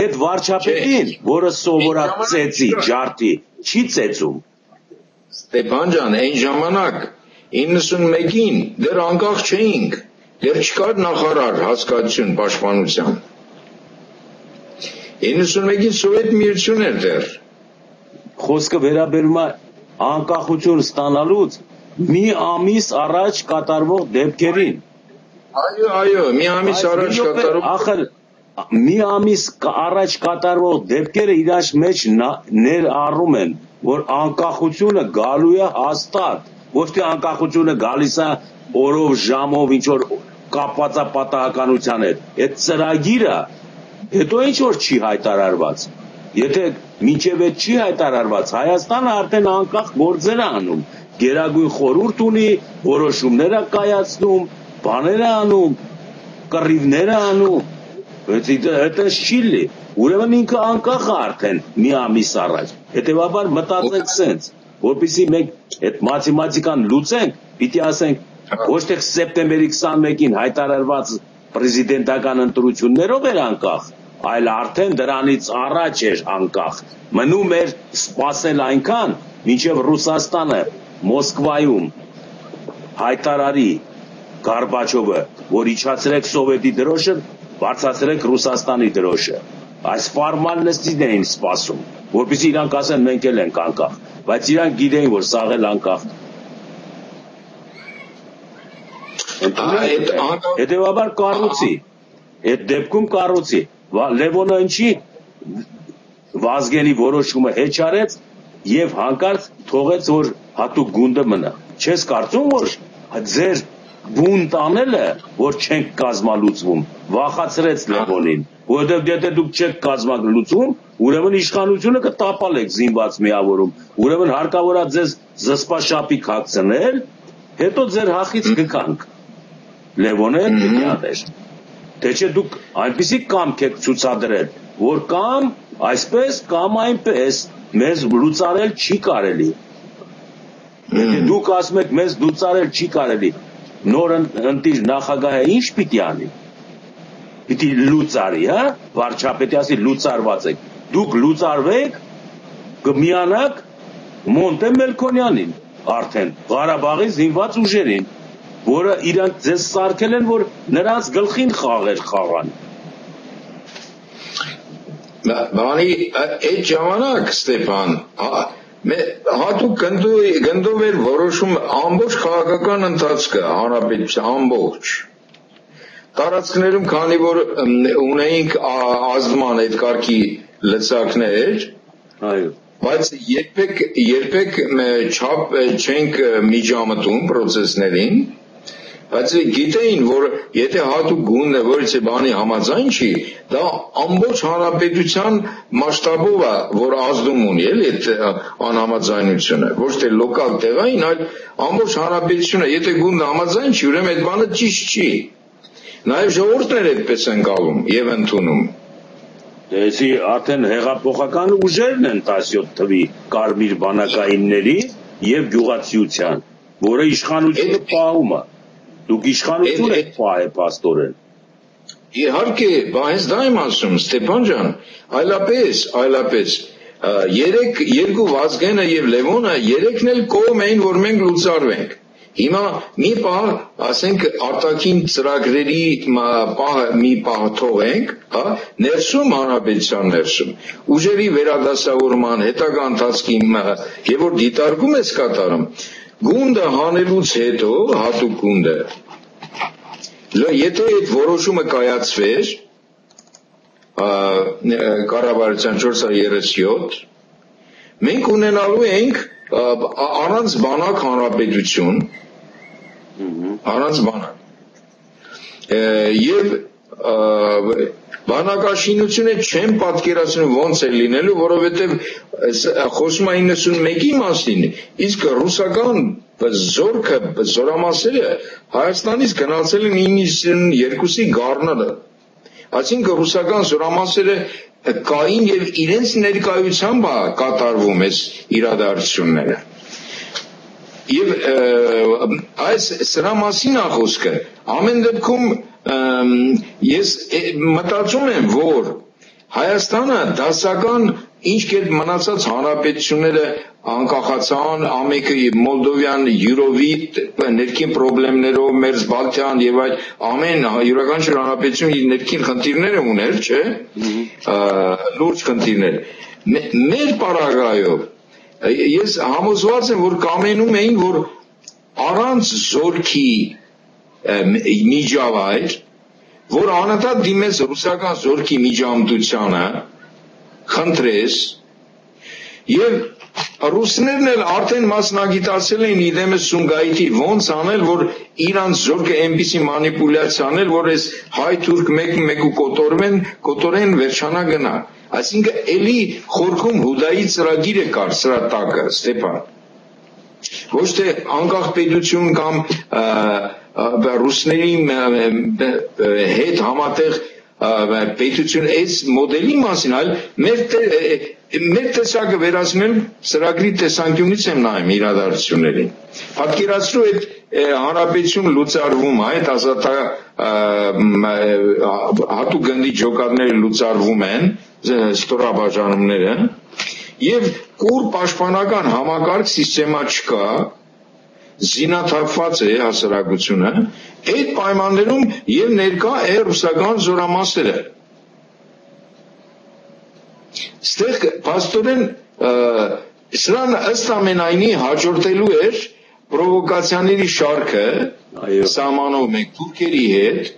այդ վարչապետին, որը սովորած ծեծի, ջարդի, չի ծեծում։ Ստեփան ջան, այն ժամանակ 91-ին դեռ անկախ չէինք, դեռ չկար նախարար հասկացություն պաշտպանության։ 91-ին Սովետ միություն էր դեռ։ Խոսքը վերաբերում է անկախություն ստանալուց մի ամիս առաջ կատարվող դեպքերին։ Այո, մի ամիս առաջ կատարվող։ Ախր մի ամիս առաջ կատարվող դեպքերը իրաց մեջ ներառում են, որ անկախությունը գալու է հաստատ, ոչ թե անկախությունը գալիս է օրով, ժամով, ինչ որ կապված է պատահականության հետ։ Այդ ծրագիրը հետո ինչ որ չի հայտարարված։ Եթե մինչև այդ չի հայտարարված, Հայաստանը արդեն անկախ գործեր է անում, Գերագույն խորհուրդ ունի, որոշումներ է կայացնում, բաներ է անում, կռիվներ է անում, դա չի լի, ուրեմն ինքը անկախ է արդեն մի ամիս առաջ, հետևաբար մտածեք սենց, որպեսզի մենք այդ մաթեմատիկան լուծենք, պիտի ասենք, ոչ թե սեպտեմբերի 21-ին հայտարարված պրեզիդենտական ընտրություններով էր անկախ, այլ արդեն դրանից առաջ էր անկախ, մնում էր սպասել այնքան, մինչև Ռուսաստանը Մոսկվայում հայտարարի Գորբաչովը, որ իջացրեք Սովետի դրոշը, բարձրացրեք Ռուսաստանի դրոշը։ Այս ֆորմալնեստին էին սպասում, որպեսզի իրանք ասեն մենք էլ ենք անկախ, բայց իրանք գիտեին, որ սաղ էլ անկախ։ Հետևաբար կառուցի, այդ դեպքում կառուցի, Լևոնը ինչի Վազգենի որոշումը հեչ արեց եւ հանկարծ թողեց, որ հատուկ գունդը մնա։ Չես կարծում, որ ձեր բունտ անելը, որ չենք կազմալուծվում, վախացրեց Լևոնին, որովհետև եթե դուք չեք կազմալուծվում, ուրեմն իշխանությունը կտապալեք զինված միավորում, ուրեմն հարկավոր է ձեզ զսպաշապիկ հագցնել, հետո ձեր հախից կգանք։ Լևոնը պիտի աներ։ Թե չէ դուք այնպիսի կամք եք ցուցադրել, որ կամ այսպես կամ այնպես մեզ լուծարել չի կարելի։ Եթե դուք ասում եք մեզ լուծարել չի կարելի, նոր ընտիր նախագահը ինչ պիտի անի։ Պիտի լուծարի, հա, վարչապետի ասի լուծարված եք։ Դուք լուծարվեք, կմիանաք Մոնտե Մելքոնյանին, արդեն Ղարաբաղի զինված ուժերին, որը իրանք ձեզ սարքել են, որ նրանց գլխին խաղեր խաղան։ բանի այդ ժամանակ Ստեփան հատուկ գնդով էր որոշում ամբողջ քաղաքական ընթացքը հանրապետության ամբողջ տարածքներում քանի որ ունեինք ազդման այդ կարգի լծակներ այո բայց երբեք չափ չենք միջամտում process-ներին բայց գիտեին որ եթե հատուկ գունդը որից է բանի համաձայն չի դա ամբողջ հանրապետության մասշտաբով է որ ազդում ունի էլի այդ անհամաձայնությունը ոչ թե լոկալ տեղային այլ ամբողջ հանրապետությունը եթե գունդը համաձայն չի ուրեմն այդ բանը ճիշտ չի նաև ժողովուրդները այդպես են գալում եւ ընդունում Դեսի արդեն հեղափոխական ուժերն են 17 թվի կարմիր բանակայինների եւ գյուղացիության որը իշխանությունը պահում է Դուք իշխանություն եք պահել պաստորեն Իհարկե, բայց դա եմ ասում, Ստեփան ջան, այլապես երկու Վազգենը եւ Լևոնը երեքն էլ կողմ էին, որ մենք լուծարվենք։ Հիմա մի պահ, ասենք, արտաքին ծրագրերի մի պահ թողենք, հա, ներսում հանրապետության ներսում, ուժերի վերադասավորման, հետագա ընթացքի եւ որ դիտարկում ես կատարում, գունդը հանելուց հետո, հատուկ գունդը Եթե այդ որոշումը կայացվեր կառավարության 437 մենք ունենալու ենք առանց բանակ հանրապետություն առանց բանակ եւ բանակաշինությունը չեմ պատկերացնում ոնց է լինելու որովհետեւ խոսում է 91-ի մասին իսկ ռուսական զորքը զորամասերը Հայաստանից գնացել են 92-ի գառնալը այսինքն ռուսական զորամասերը կային եւ իրենց ներկայությամբ կատարվում է իրադարձությունները եւ այս սրա մասին է խոսքը ամեն դեպքում ես մտածում եմ որ Հայաստանը դասական ինչ կերպ մնացած հանրապետությունները անկախացան ամեկը մոլդովյան յուրովի ներքին խնդիրներով մերձ բալթյան եւ այլ ամեն յուրաքանչյուր հանրապետություն իր ներքին խնդիրները ուներ չէ լուրջ խնդիրներ մեր պարագայով ես համոզված եմ որ կամենում էին որ առանց զորքի միջավայր որ անընդհատ դիմես ռուսական զորքի միջամտությանը խնդրես եւ ռուսներն էլ արդեն մասնագիտացել էին իդեմս Սումգայիթի ոնց անել որ իրանց զորքը այնպիսի մանիպուլյացիա անել որ այս հայ-թուրք մեկու կոտորեն վերջանա գնա այսինքն էլի խորքում հուդայի ծրագիրը կար սրա տակը Ստեփան ոչ թե անկախ պետություն կամ ռուսների հետ համատեղ պետություն այս մոդելի մասին այլ մեր տեսակը վերացնել ծրագրի տեսանկյունից եմ նայում իրադարձություններին պատկերացրու այդ հանրապետություն լուծարվում է այդ հատուկ գնդի ջոկատները լուծարվում են ստորաբաժանումները եւ կուր պաշտպանական համակարգ սիստեմա չկա զինաթափված է հասարակությունը այդ պայմաններում եւ ներկա է ռուսական զորամասերը ստեղ փաստորեն սրան ըստ ամենայնի հաջորդելու էր պրովոկացիաների շարքը սահմանով մեկ թուրքերի հետ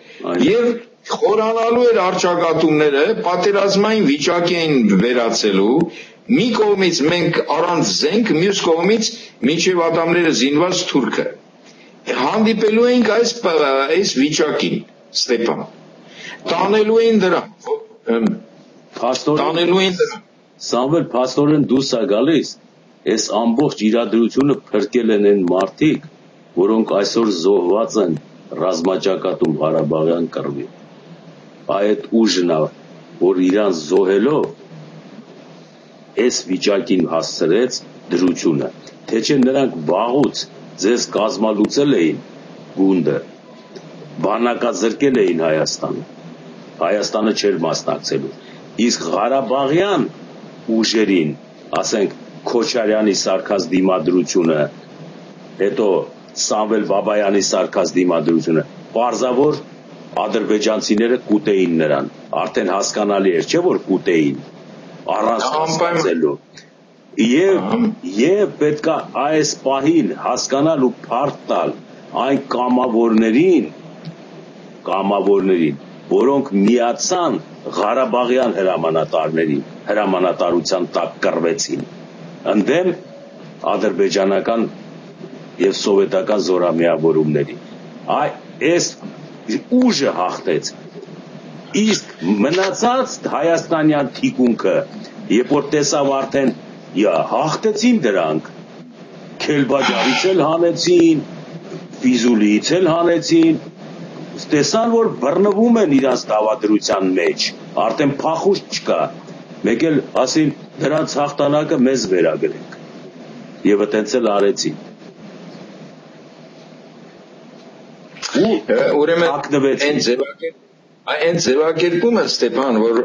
եւ խորանալու էր արճակատումները պատերազմային վիճակի են վերացելու մի կողմից մենք առանց զենք մյուս կողմից մինչև ատամները զինված թուրքը հանդիպելու ենք այս վիճակին Ստեփան տանելու են դրան տանելու են դրան Սամվել փաստորեն դուրս է գալիս այս ամբողջ իրադրությունը փրկել են այն մարդիկ որոնք այսօր զոհված են ռազմաճակատում Ղարաբաղյան կռվի այդ ուժն է որ իրան զոհելով այս վիճակին հասցրեց դրությունը թե չէ նրանք վաղուց ձեզ կազմալուծել էին գունդը բանակազրկել էին Հայաստանը չէր մասնակցելու իսկ Ղարաբաղյան ուժերին ասենք Քոչարյանի սարքած դիմադրությունը հետո Սամվել Բաբայանի սարքած դիմադրությունը պարզավոր ադրբեջանցիները կուտեին նրան արդեն հասկանալի էր չէ որ կուտեին առանց հասկացելու եւ պետք է այս պահին հասկանալ ու փառք տալ այն կամավորներին, որոնք միացան Ղարաբաղյան հրամանատարության տակ կռվեցին ընդդեմ ադրբեջանական եւ սովետական զորամիավորումների այս ուժը հաղթեց իսկ մնացած հայաստանյան թիկունքը երբ որ տեսավ արդեն հաղթեցին դրանք Քելբաջարից էլ հանեցին Ֆիզուլիից էլ հանեցին տեսան որ բռնվում են իրանց դավադրության մեջ արդեն փախուստ չկա մեկ էլ ասին դրանց հաղթանակը մեզ վերագրենք եւ այդպես էլ արեցին ուրեմն այն ձևակերպումը Ստեփան որ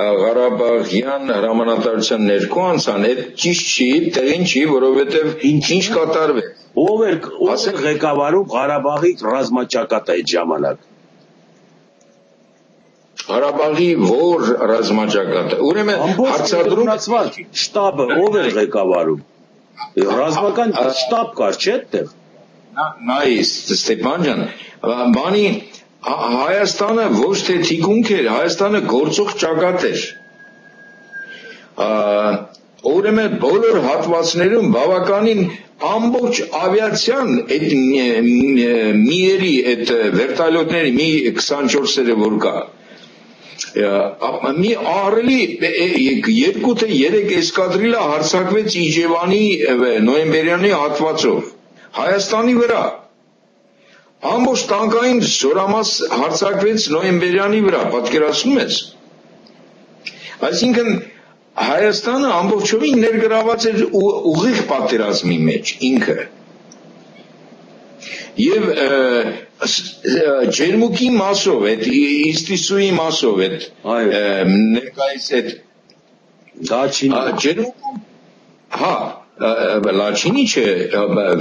Ղարաբաղյան հրամանատարության ներքո անցան այդ ճիշտ չի տեղին չի որովհետեւ ինչ կատարվեց ով էր ղեկավարում Ղարաբաղի ռազմաճակատը այդ ժամանակ Ղարաբաղի որ ռազմաճակատը ուրեմն հարցադրումացված շտաբը ով էր ղեկավարում ռազմական շտաբ կար չէ՞ այդտեղ նայես Ստեփան ջան բանի Հայաստանը ոչ թե թիկունք էր Հայաստանը գործող ճակատ էր ուրեմն բոլոր հատվածներում բավականին ամբողջ ավիացիան այդ միերի այդ վերտալյոտների մի 24-ը որ կա մի ահռելի 2 թե 3 էսկադրիլը հարձակվեց Իջևանի նոյեմբերյանի հատվածով Հայաստանի վրա ամբողջ տանկային զորամաս հարձակվեց նոյեմբերյանի վրա պատկերացնում ես այսինքն Հայաստանը ամբողջովին ներգրաված էր ուղիղ պատերազմի մեջ ինքը եւ ջերմուկի մասով այդ իստիսուի մասով այդ ներկայիս այդ Լաչինի ջերմուկ հա Լաչինի չէ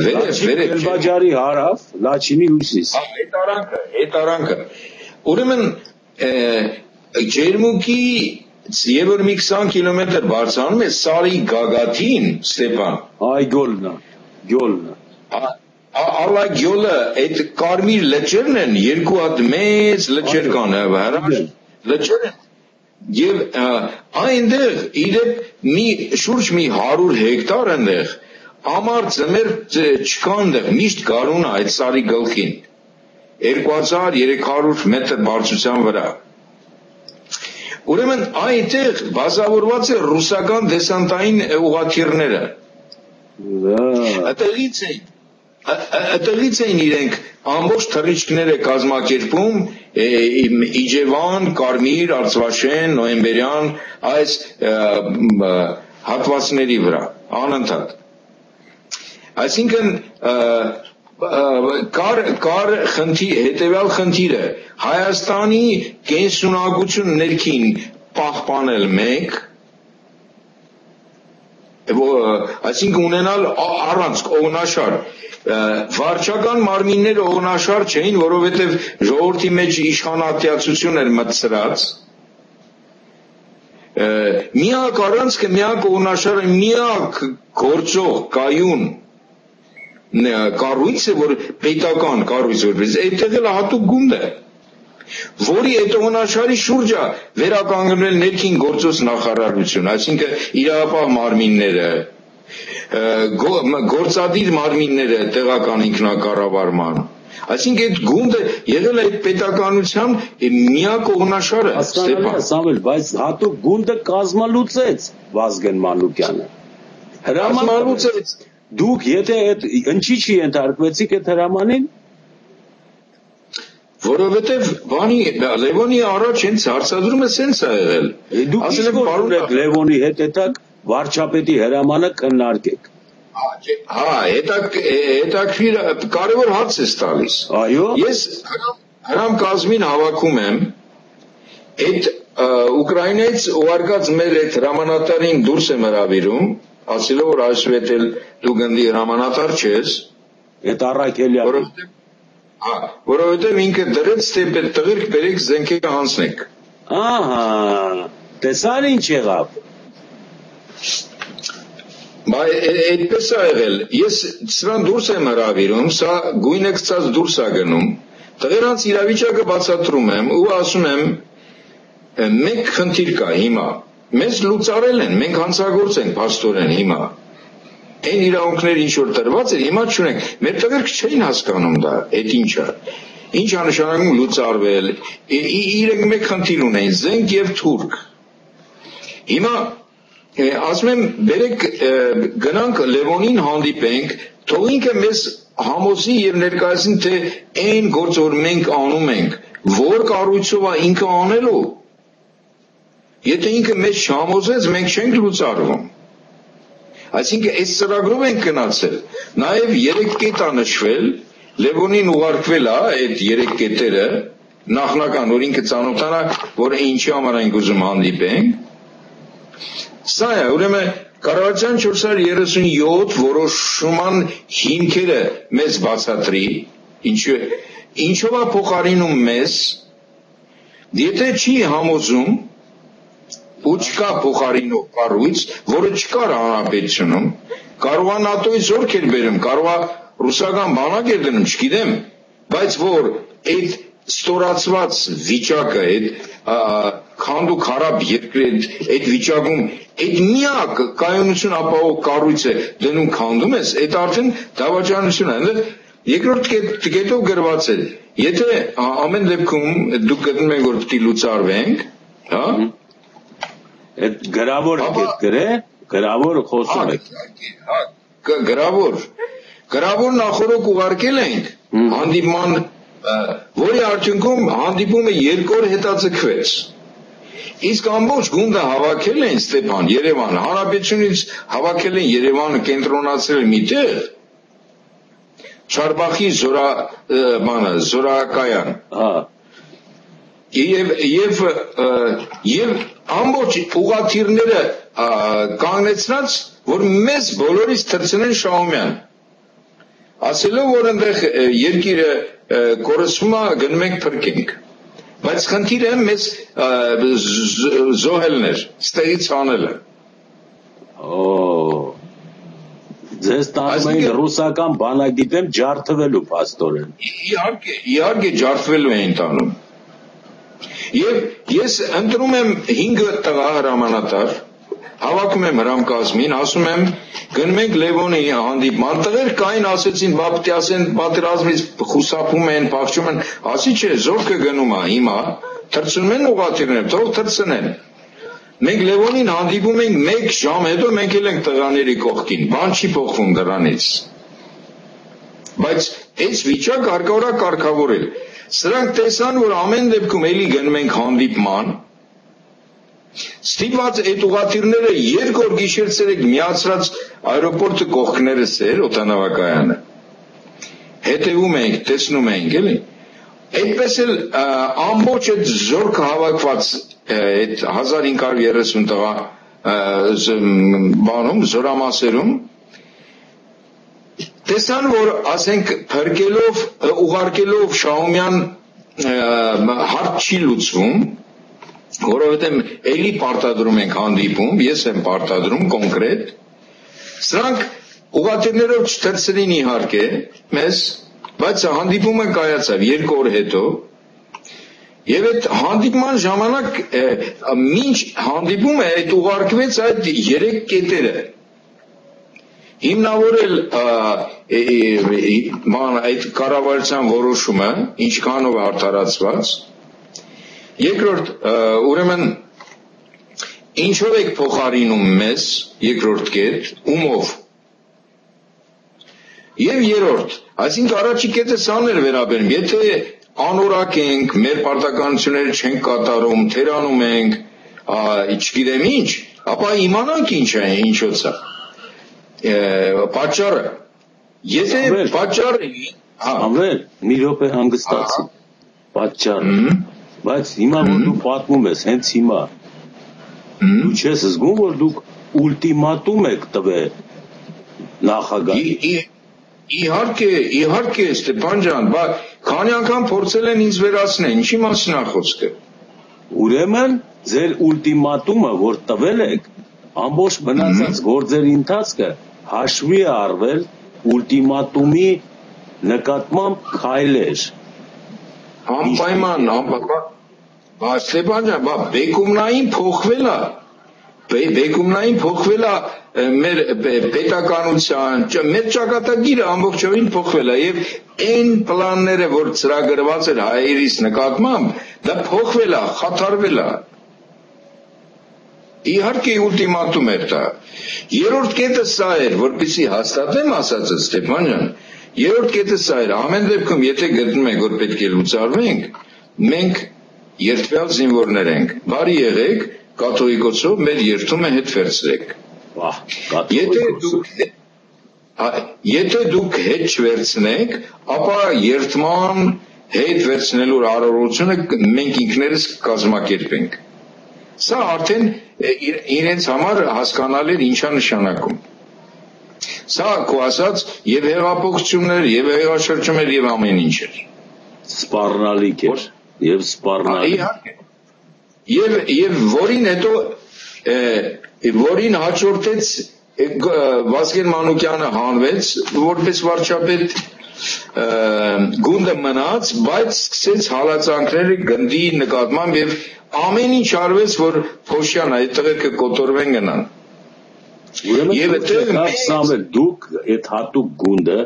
վերև Քելբաջարի հարավ Լաչինի հյուսիս այդ արանքը ուրեմն ջերմուկի Եվ որ մի 20 կիլոմետր բարձրանում է Սարի գագաթին, Ստեփան։ Այ գյոլնա։ Ալա գյոլը այդ կարմիր լճերն են, երկու հատ մեծ լճեր կան, լճեր են։ Եվ այնտեղ իդեպ շուրջ մի 100 հեկտար այնտեղ ամառ ձմեռ չկան այնտեղ, միշտ գարուն է այդ Սարի գլխին։ 2300 մետր բարձրության վրա։ Ուրեմն այնտեղ բազավորված է ռուսական դեսանտային ուղղաթիռները։ Այդտեղից էին իրենք ամբողջ թռիչքները կազմակերպում Իջևան, Կարմիր, Արցվաշեն, Նոյեմբերյան այս հատվածների վրա անընդհատ։ Այսինքն կար հետևյալ խնդիրը Հայաստանի կենսունակություն ներքին պահպանել մեկ այսինքն ունենալ առանց օգնաշար վարչական մարմինները օգնաշար չէին որովհետև ժողովրդի մեջ իշխանատյացություն էր մտցրած միակ առանցքը միակ օգնաշարը միակ գործող կայուն կառույցը որ պետական կառույց որպես այդտեղ էլ հատուկ գունդ է որի այդ օգնաշարի շուրջը վերականգնել ներքին գործոս նախարարություն այսինքն իրավապահ մարմինները գործադիր մարմինները տեղական ինքնակառավարման այսինքն այդ գունդը եղել է այդ պետականության միակ օգնաշարը Ստեփան Սամվել բայց հատուկ գունդը կազմալուծեց Վազգեն Մանուկյանը հրամանալուծեց Դուք եթե այդ ինչի՞ չի ենթարկվեցիք այդ հրամանին որովհետև բանի Լևոնի առաջ հենց հարցադրումը սենց է եղել դուք ասել եք Լևոնի հետ հետակ վարչապետի հրամանը քննարկեք հա հետաքրիր կարևոր հարց է տալիս այո ես հրամ կազմին հավաքում եմ այդ Ուկրաինայից ուղարկած մեր այդ հրամանատարին դուրս եմ հրավիրում ասելով որ այսուհետ էլ դու գնդի հրամանատար չես այդ Առաքելյանը որովհետև ինքը դրեց թե տղերք բերեք զենքերը հանցնեք ահա տեսար ինչ եղավ Այդպես է եղել, ես սրան դուրս եմ հրավիրում, սա գույնը գցած դուրս է գնում, տղերանց իրավիճակը բացատրում եմ ու ասում եմ, մեկ խնդիր կա հիմա, մեզ լուծարել են, մենք հանցագործ ենք փաստորեն հիմա, այն իրավունքները ինչ որ տրված էր, հիմա չունենք, մեր տղերք չէին հասկանում դա, այդ ինչա, ինչ է նշանակում լուծարվել, իրենք մեկ խնդիր ունեն, զենք եւ թուրք, հիմա ասում եմ, բերեք գնանք Լևոնին հանդիպենք, թող ինքը մեզ համոզի եւ ներկայացնի, թե այն գործը, որ մենք անում ենք, որ կառույցով է ինքը անելու։ Եթե ինքը մեզ չհամոզեց, մենք չենք լուծարվում։ Այսինքն այս ծրագրով ենք գնացել։ Նաեւ 3 կետ է նշվել, Լևոնին ուղարկվել է այդ 3 կետերը, նախնական, որ ինքը ծանոթանա, որ ինչի համար ենք ուզում հանդիպենք։ Սա է, ուրեմն կառավարության 437 որոշման հիմքերը մեզ բացատրի, ինչով է փոխարինում մեզ, եթե չի համոզում ու չկա փոխարինող կառույց, որը չկար հանրապետությունում, կարող է ՆԱՏՕ-ի զորք էր բերում, կարող է ռուսական բանակ էր դնում, չգիտեմ, բայց որ այդ ստորացված վիճակը, այդ քանդ ու քարab երկրի այդ վիճակում այդ միակ կայունություն ապահով կառույցը դնում քանդում ես, այդ արդեն դավաճանություն է, այնտեղ երկրորդ կետով գրված է, եթե ամեն դեպքում դուք գտնում եք, որ պետք է լուծարվենք, հա, այդ գրավոր կետ գրե, գրավոր խոսում եք, գրավոր նախորդ ուղարկել ենք հանդիպման, որի արդյունքում հանդիպումը 2 օր հետաձգվեց։ Իսկ ամբողջ գունդը հավաքել են Ստեփան, Երևան, հանրապետությունից հավաքել են Երևանը կենտրոնացրել միտեղ, Չարբախի զորակայան, եւ ամբողջ ուղղաթիռները կանգնեցրած, որ մեզ բոլորից թռցնեն Շահումյան, ասելով, որ այնտեղ երկիրը կորսվում է, գնում ենք փրկենք։ Բայց խնդիրը մեզ զոհելն էր, ստեղից հանելը։ Ձեզ տանում էին ռուսական բանագիտեմ ջարդվելու փաստորեն։ Իհարկե ջարդվելու էին տանում։ Եվ ես ընտրում եմ 5 տղա հրամանատար, հավաքում եմ հրամկազմին, ասում եմ գնում ենք Լևոնի հանդիպման, տղեր կային ասեցին, բապտի ասեն պատերազմից խուսափում են, փախչում են, ասի չէ, զորքը գնում է հիմա, թռցնում են ուղղաթիռներ, թող թռցնեն։ Մենք Լևոնին հանդիպում ենք 1 ժամ հետո մենք էլ ենք տղաների կողքին, բան չի փոխվում դրանից։ Բայց այս վիճակը հարկավոր է կարգավորել։ Սրանք տեսան, որ ամեն դեպքում էլի գնում ենք հանդիպման, ստիպված այդ ուղղաթիռները 2 օր գիշեր-ցերեկ միացրած այրոպորտը կողքներս էր օդանավակայանը։ Հետևում ենք, տեսնում ենք, էլի։ Այդպես էլ ամբողջ այդ զորքը հավաքված այդ 1530 տղա բանում, զորամասերում տեսան, որ ասենք փրկելով, ուղարկելով Շահումյան հարց չի լուծվում, որովհետև էլի պարտադրում ենք հանդիպում, ես եմ պարտադրում կոնկրետ, սրանք ուղղաթիռներով չթռցրին իհարկե մեզ, բայց հանդիպումը կայացավ 2 օր հետո, եւ այդ հանդիպման ժամանակ մինչ հանդիպումը այդ ուղարկվեց այդ 3 կետերը, հիմնավորել այդ կառավարության որոշումը, ինչքանով է արդարացված, երկրորդ, ուրեմն ինչով եք փոխարինում մեզ, երկրորդ կետ, ումով։ Եվ երրորդ, այսինքն առաջի կետը սան էր վերաբերում, եթե անորակ ենք, մեր պարտականությունները չենք կատարում, թերանում ենք, չգիտեմ ինչ, ապա իմանանք ինչ է, ինչոց է։ Պատճառը։ Եթե պատճառը, Ամվել, մի րոպե հանգստացի։ Պատճառը։ Բայց հիմա որ դու պատմում ես, հենց հիմա, դու չես զգում, որ դուք ուլտիմատում եք տվել նախագահի։ Իհարկե, Ստեփան ջան, բայց քանի անգամ փորձել են ինձ վերացնել, ինչի մասին է խոսքը։ Ուրեմն, ձեր ուլտիմատումը, որ տվել եք, ամբողջ մնացած գործերի ընթացքը հաշվի է առվել ուլտիմատումի նկատմամբ քայլեր անպայման Ստեփան ջան, բեկումնային փոխվել է մեր պետականության, մեր ճակատագիրը ամբողջովին փոխվել է եւ այն պլանները, որ ծրագրված էր հայերիս նկատմամբ, դա փոխվել է, խաթարվել է։ Իհարկե ուլտիմատում էր դա։ Երրորդ կետը սա էր, որպեսզի հաստատեմ ասածը Ստեփան ջան, երրորդ կետը սա էր, ամեն դեպքում եթե գտնում ենք, որ պետք է լուծարվենք, մենք երդվյալ զինվորներ ենք, բարի եղեք, կաթողիկոսով մեր երդումը հետ վերցրեք։ Եթե դուք հետ չվերցնեք, ապա երդման հետ վերցնելու արարողությունը մենք ինքներս կազմակերպենք։ Սա արդեն իրենց համար հասկանալ էր ինչա նշանակում։ Սա քո ասած եւ հեղափոխություններ, եւ հեղաշրջումներ եւ ամեն ինչ էր։ Սպառնալիք էր եւ սպառնալիք։ Եվ որին հետո որին հաջորդեց Վազգեն Մանուկյանը հանվեց որպես վարչապետ, գունդը մնաց, բայց սկսեց հալածանքները գնդի նկատմամբ եւ ամեն ինչ արվեց, որ Փոշյան այդ տղերքը կոտորվեն գնան։ Եվ այդտեղ դուք այդ հատուկ գունդը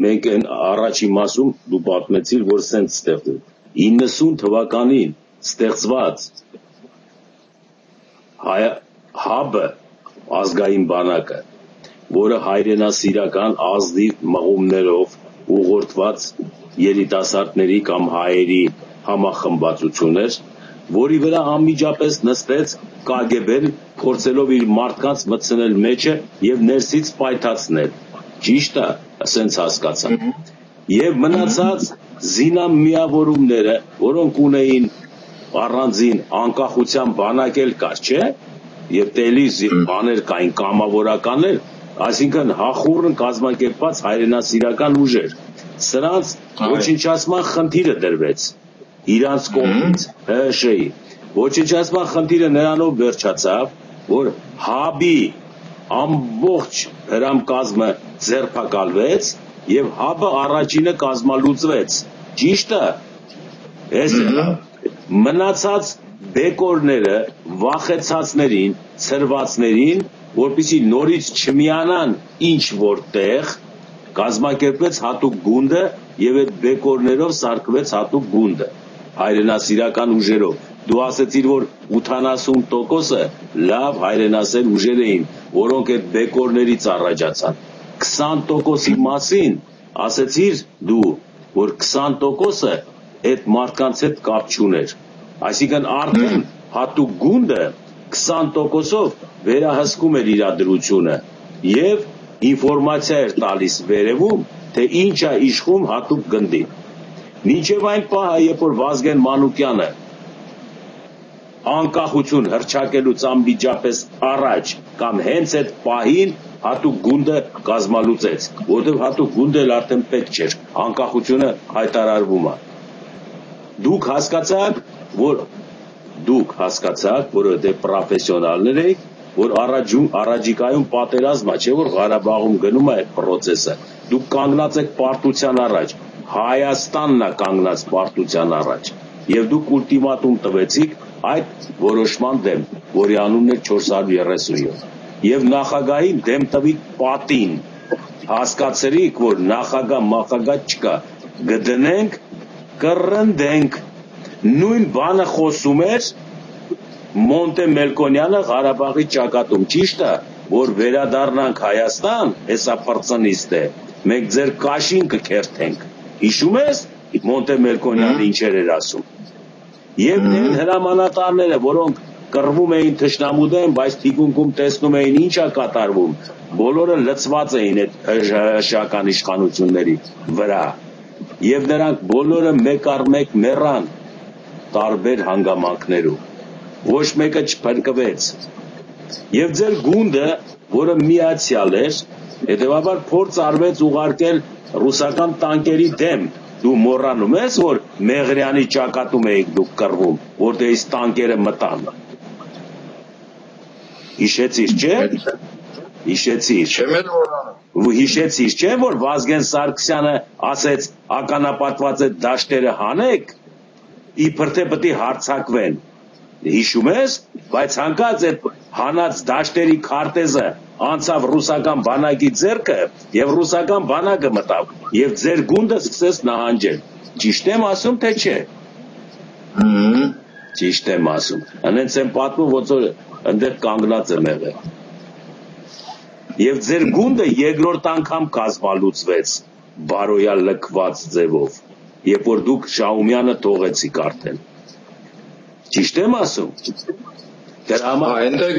մենք այն առաջի մասում դու պատմեցիր, որ սենց ստեղծել 90 թվականին ստեղծված ՀԱԲ-ը ազգային բանակը, որը հայրենասիրական ազնիվ մղումներով ուղղորդված երիտասարդների կամ հայերի համախմբվածություն էր, որի վրա անմիջապես նստեց ԿԳԲ-ն, փորձելով իր մարդկանց մտցնել մեջը եւ ներսից պայթացնել։ Ճիշտ է, ասենց հասկացա։ Եվ մնացած զինամիավորումները, որոնք ունեին առանձին անկախության բանակ էլ կար, չէ՞, եւ տելի բաներ կային կամավորականներ, այսինքն հախուռն կազմակերպված հայրենասիրական ուժեր։ Սրանց ոչնչացման խնդիրը դրվեց իրանց կողմից ՀՀՇ-ի։ Ոչնչացման խնդիրը նրանով վերջացավ, որ ՀԱԲ-ի ամբողջ հրամկազմը ձերբակալվեց եւ ՀԱԲ-ը առաջինը կազմալուծվեց։ Ճիշտ է։ Էս մնացած բեկորները վախեցածներին, ցրվածներին, որպեսզի նորից չմիանան ինչ որտեղ, կազմակերպվեց հատուկ գունդը եւ այդ բեկորներով սարքվեց հատուկ գունդը հայրենասիրական ուժերով։ Դու ասացիր, որ 80%-ը լավ հայրենասեր ուժեր էին, որոնք այդ բեկորներից առաջացան։ 20%-ի մասին ասացիր դու, որ 20%-ը այդ մարդկանց հետ կապ չուներ։ Այսինքն արդեն հատուկ գունդը 20%-ով վերահսկում էր իրադրությունը եւ ինֆորմացիա էր տալիս վերևում, թե ինչ է իշխում հատուկ գնդի։ Մինչև այն պահը, երբ որ Վազգեն Մանուկյանը անկախություն հռչակելուց անմիջապես առաջ կամ հենց այդ պահին հատուկ գունդը կազմալուծեց, որտեղ հատուկ գունդը արդեն պետք չէր, անկախությունը հայտարարվում է։ Դուք հասկացաք, որ դե պրոֆեսիոնալներ եք, որ առաջիկայում պատերազմա, չէ՞ որ Ղարաբաղում գնում է այդ process-ը։ Դուք կանգնած եք պարտության առաջ, Հայաստանն է կանգնած պարտության առաջ, եւ դուք ուլտիմատում տվեցիք այդ որոշման դեմ, որի անունն էր 437։ Եվ նախագահին դեմ տվիք պատին, հասկացրիք, որ նախագահ չկա, գտնենք, կռնդենք։ Նույն բանը խոսում էր Մոնտե Մելքոնյանը Ղարաբաղի ճակատում, ճիշտ է, որ վերադառնանք Հայաստան, հեսա պրծնիստ է, մենք ձեր կաշին կքերթենք։ Հիշում ես Մոնտե Մելքոնյանը ինչեր էր ասում։ Եվ նույն հրամանատարները, որոնք կռվում էին թշնամու դեմ, բայց թիկունքում տեսնում էին ինչ է կատարվում, բոլորը լցված էին այդ հրաշական իշխանությունների վրա։ Եվ նրանք բոլորը մեկ առ մեկ մեռան տարբեր հանգամանքներում, ոչ մեկը չփրկվեց։ Եվ ձեր գունդը, որը միացյալ էր, հետևաբար փորձ արվեց ուղարկել ռուսական տանկերի դեմ։ Դու մոռանում ես, որ Մեղրյանի ճակատում էիք դուք կռվում, որտեղից տանկերը մտան։ Հիշեցիր, չէ՞։ Հիշեցիր։ Հիշեցիր, չէ՞ որ Վազգեն Սարգսյանը ասեց ականապատված այդ դաշտերը հանեք, իբր թե պետք է հարձակվեն։ Հիշում ես, բայց հանկած այդ հանած դաշտերի քարտեզը անցավ ռուսական բանակի ձեռքը եւ ռուսական բանակը մտավ եւ ձեր գունդը սկսեց նահանջել։ Ճիշտ եմ ասում թե չէ։ Ճիշտ եմ ասում։ Հենց եմ պատմում, ոնց որ այնտեղ կանգնած եմ եղել։ Եվ ձեր գունդը երկրորդ անգամ կազմալուծվեց բարոյալ լքված ձևով, երբ որ դուք Շահումյանը թողեցիք արդեն։ Ճիշտ եմ ասում։ Դրա համար այնտեղ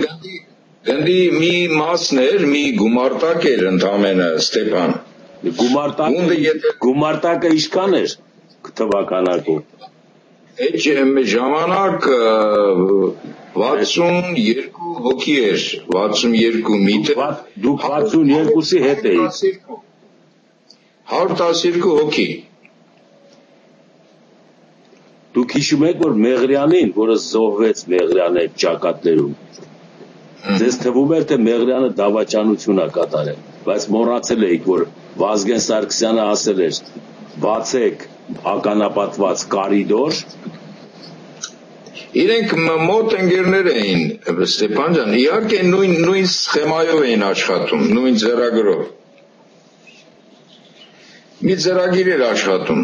գնդի մի մասն էր, մի գումարտակ էր ընդամենը Ստեփան։ Գումարտակը ինչքան էր թվականակով։ Այդ ժամանակ 62 հոգի էր, 62 միտր։ Դուք 62-ի հետ էիք։ 112 հոգի։ Դուք հիշում եք, որ Մեղրյանին, որը զոհվեց Մեղրյանը ճակատներում, ձեզ թվում էր, թե Մեղրյանը դավաճանություն է կատարել, բայց մոռացել էիք, որ Վազգեն Սարգսյանը ասել էր, բացեք ականապատված կարիդոր։ Իրենք մոտ ընկերներ էին, Ստեփան ջան, իհարկե նույն սխեմայով էին աշխատում, նույն ձեռագրով։ Մի ձեռագիր էր աշխատում։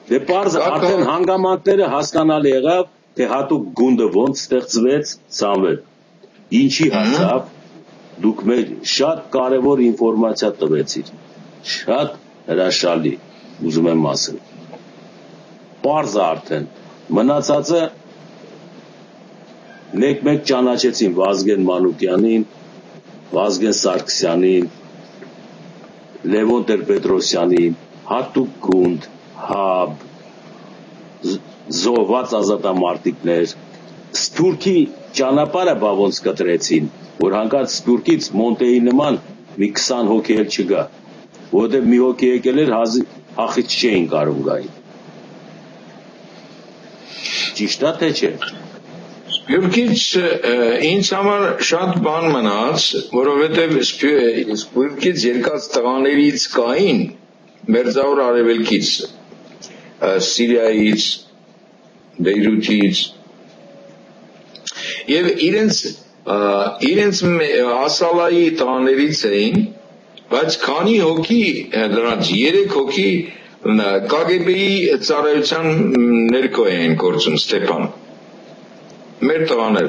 Դե պարզ արդեն հանգամանքները հասկանալի եղավ, թե հատուկ գունդը ոնց ստեղծվեց, Սամվել։ Ինչի հասավ, դուք մեր շատ կարևոր ինֆորմացիա տվեցիք։ Շատ հրաշալի, ուզում եմ ասել։ Պարզ արդեն մնացածը մեկ-մեկ ճանաչեցին Վազգեն Մանուկյանին, Վազգեն Սարգսյանին, Լևոն Տեր-Պետրոսյանին, հատուկ գունդ, հաբ, զոհված ազատամարտիկներ, Սփյուռքի ճանապարհը բա ոնց կտրեցին, որ հանկարծ Սփյուռքից Մոնտեի նման մի 20 հոգի էլ չգա, որովհետև մի հոգի եկել էր հախից չէին կարող գային։ Ճիշտ է թե չէ։ Սփյուռքից ինձ համար շատ բան մնաց, որովհետև Սփյուռքից եկած տղաներից կային Մերձավոր Արևելքից, Սիրիայից, Բեյրութից, եւ իրենց ասալայի տղաներից էին, բայց քանի հոգի դրանց 3 հոգի KGB-ի ծառայության ներքո էին գործում, Ստեփան։ Մեր տղաներ